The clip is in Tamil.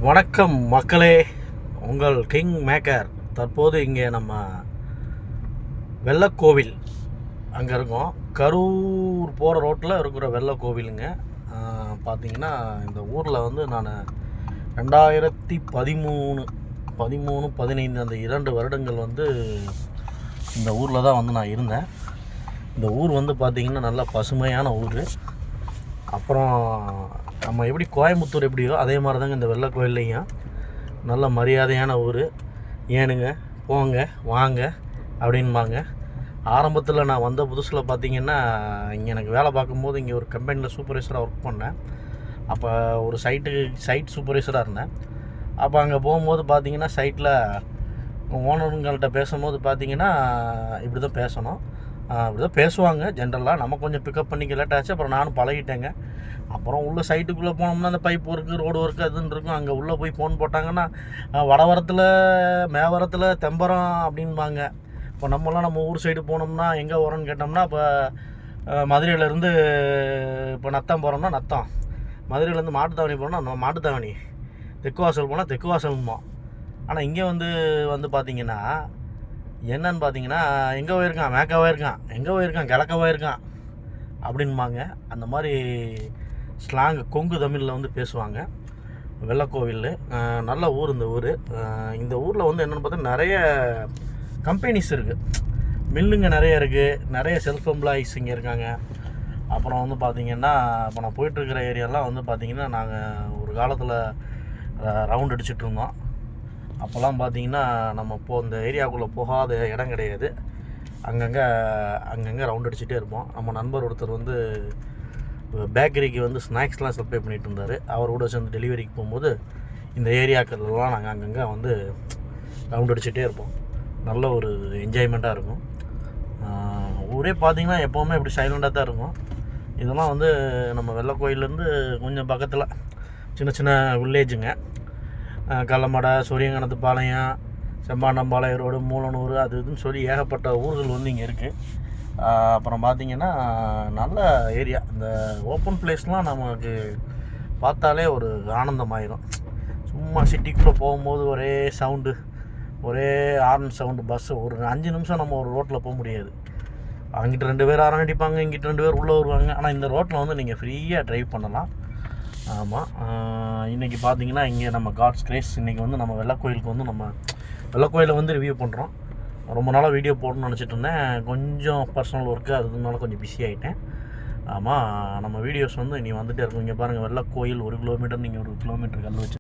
வணக்கம் மக்களே, உங்கள் கிங் மேக்கர். தற்போது இங்கே நம்ம வெள்ளக்கோவில் அங்கே இருக்கோம். கரூர் போகிற ரோட்டில் இருக்கிற வெள்ளக்கோவிலுங்க. பார்த்திங்கன்னா இந்த ஊரில் வந்து நான் 2013, 15 அந்த 2 வருடங்கள் வந்து இந்த ஊரில் தான் வந்து நான் இருந்தேன். இந்த ஊர் வந்து பார்த்திங்கன்னா நல்லா பசுமையான ஊர். அப்புறம் நம்ம எப்படி கோயம்புத்தூர் எப்படியோ அதே மாதிரி தாங்க இந்த வெள்ளக்கோயில்லையும் நல்ல மரியாதையான ஊர். ஏனுங்க போங்க வாங்க அப்படின்பாங்க. ஆரம்பத்தில் நான் வந்த புதுசில் பார்த்திங்கன்னா இங்கே எனக்கு வேலை பார்க்கும்போது இங்கே ஒரு கம்பெனியில் சூப்பர்வைசராக ஒர்க் பண்ணேன். அப்போ ஒரு சைட் சூப்பர்வைசராக இருந்தேன். அப்போ அங்கே போகும்போது பார்த்திங்கன்னா சைட்டில் ஓனருங்கள்கிட்ட பேசும்போது பார்த்திங்கன்னா இப்படி தான் பேசணும், இப்படி தான் பேசுவாங்க ஜென்ரலாக. நம்ம கொஞ்சம் பிக்கப் பண்ணிக்க லேட் ஆச்சு. அப்புறம் நானும் பழகிட்டேங்க. அப்புறம் உள்ள சைட்டுக்குள்ளே போனோம்னா அந்த பைப் ஒர்க்கு, ரோடு ஒர்க்கு அதுன்னு இருக்கும். அங்கே உள்ளே போய் ஃபோன் போட்டாங்கன்னா வடவரத்தில், மேவரத்தில், தெம்பரம் அப்படின்பாங்க. இப்போ நம்ம ஊர் சைடு போனோம்னா எங்கே வரோன்னு கேட்டோம்னா, இப்போ மதுரையிலேருந்து இப்போ நத்தம் போகிறோம்னா நத்தம், மதுரையிலேருந்து மாட்டுத்தாவணி போனோம்னா மாட்டுத்தாவணி, தெற்கு வாசல் போனால் தெற்கு வாசல்மா. ஆனால் இங்கே வந்து பார்த்திங்கன்னா என்னன்னு பார்த்தீங்கன்னா, எங்கே போயிருக்கான், மேற்கவா இருக்கான், எங்கே போயிருக்கான், கிழக்கவா இருக்கான் அப்படின்பாங்க. அந்த மாதிரி ஸ்லாங் கொங்கு தமிழில் வந்து பேசுவாங்க. வெள்ளக்கோவில் நல்ல ஊர். இந்த ஊரில் வந்து என்னென்னு பார்த்தா நிறைய கம்பெனிஸ் இருக்குது, மில்லுங்க நிறைய இருக்குது, நிறைய செல்ஃப் எம்ப்ளாயீஸ் இங்கே இருக்காங்க. அப்புறம் வந்து பார்த்திங்கன்னா இப்போ நான் போயிட்டுருக்கிற ஏரியாலாம் வந்து பார்த்திங்கன்னா நாங்கள் ஒரு காலத்தில் ரவுண்ட் அடிச்சுட்டு இருந்தோம். அப்போல்லாம் பார்த்திங்கன்னா நம்ம இந்த ஏரியாவுக்குள்ளே போகாத இடம் கிடையாது. அங்கங்கே ரவுண்ட் அடிச்சுட்டே இருப்போம். நம்ம நண்பர் ஒருத்தர் வந்து பேக்கரிக்கு வந்து ஸ்நாக்ஸ்லாம் சப்ளை பண்ணிகிட்டு இருந்தார். அவர் கூட சேர்ந்து டெலிவரிக்கு போகும்போது இந்த ஏரியாக்கள்லாம் நாங்கள் அங்கங்கே வந்து ரவுண்ட் அடிச்சுட்டே இருப்போம். நல்ல ஒரு என்ஜாய்மெண்ட்டாக இருக்கும். ஊரே பார்த்திங்கன்னா எப்போவுமே இப்படி சைலண்டாக தான் இருக்கும். இதெல்லாம் வந்து நம்ம வெள்ளக்கோயிலேருந்து கொஞ்சம் பக்கத்தில் சின்ன சின்ன வில்லேஜுங்க. கல்லமடை, சூரியங்கணத்து பாளையம், செம்பாண்டம்பாளையம் ரோடு, மூலனூர், அது இதுன்னு சொல்லி ஏகப்பட்ட ஊர்கள் வந்து இங்கே இருக்குது. அப்புறம் பார்த்திங்கன்னா நல்ல ஏரியா. இந்த ஓப்பன் பிளேஸ்லாம் நமக்கு பார்த்தாலே ஒரு ஆனந்தமாயிடும். சும்மா சிட்டிக்குள்ளே போகும்போது ஒரே சவுண்டு, ஒரே ஹார்ன் சவுண்டு. பஸ்ஸு ஒரு 5 நிமிஷம் நம்ம ஒரு ரோட்டில் போக முடியாது. அங்கிட்ட 2 பேர் ஹாரன் அடிப்பாங்க, இங்கிட்ட 2 பேர் உள்ளே வருவாங்க. ஆனால் இந்த ரோட்டில் வந்து நீங்கள் ஃப்ரீயாக ட்ரைவ் பண்ணலாம். ஆமாம். இன்றைக்கி பார்த்திங்கன்னா இங்கே நம்ம காட்ஸ் கிரேஸ் இன்றைக்கி வந்து நம்ம வெள்ளக்கோயிலுக்கு வந்து நம்ம வெள்ளக்கோயிலை வந்து ரிவ்யூ பண்ணுறோம். ரொம்ப நாளாக வீடியோ போடணும்னு நினச்சிட்டு இருந்தேன். கொஞ்சம் பர்சனல் ஒர்க்கு அதுனால கொஞ்சம் பிஸி ஆகிட்டேன். ஆமாம், நம்ம வீடியோஸ் வந்து இனி வந்துகிட்டே இருக்கும். இங்கே பாருங்கள், வெள்ளக்கோயில் 1 கிலோமீட்டர், நீங்கள் 1 கிலோமீட்டர் கல் வச்சு